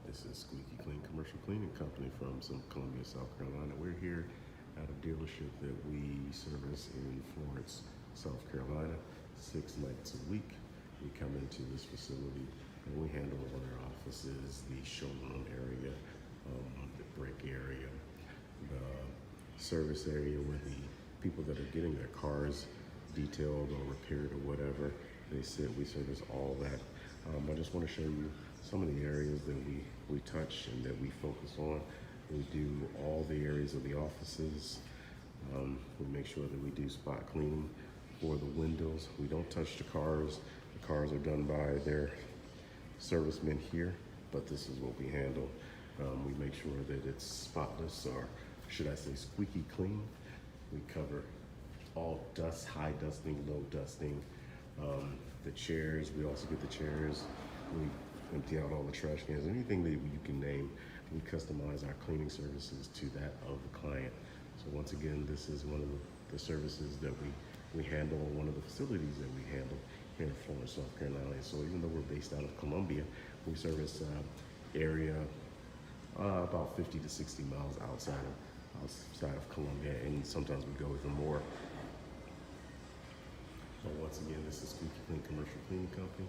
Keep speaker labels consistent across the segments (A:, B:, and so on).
A: This is Squeaky Clean Commercial Cleaning Company from Columbia, South Carolina. We're here at a dealership that we service in Florence, South Carolina, 6 nights a week. We come into this facility and we handle all their offices, the showroom area, the break area, the service area where the people that are getting their cars detailed or repaired or whatever, we service all that. I just want to show you some of the areas that we touch and that we focus on. We do all the areas of the offices. We make sure that we do spot cleaning for the windows. We don't touch the cars. The cars are done by their servicemen here, but this is what we handle. We make sure that it's spotless, or should I say squeaky clean. We cover all dust, high dusting, low dusting. The chairs, we also get the chairs. We empty out all the trash cans, anything that you can name. We customize our cleaning services to that of the client. So once again, this is one of the services that we handle, one of the facilities that we handle here in Florence, South Carolina. So even though we're based out of Columbia, we service area about 50 to 60 miles outside of Columbia, and sometimes we go even more. But once again, this is Squeaky Clean Commercial Cleaning Company,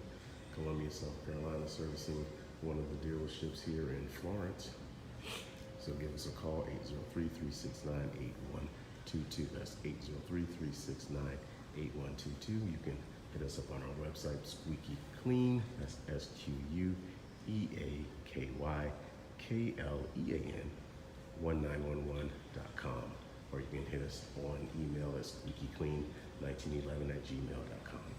A: Columbia, South Carolina, servicing one of the dealerships here in Florence. So give us a call, 803-369-8122. That's 803-369-8122. You can hit us up on our website, Squeaky Clean, that's SQUEAKYKLEAN 1911.com. Or you can hit us on email at squeakyclean1911@gmail.com.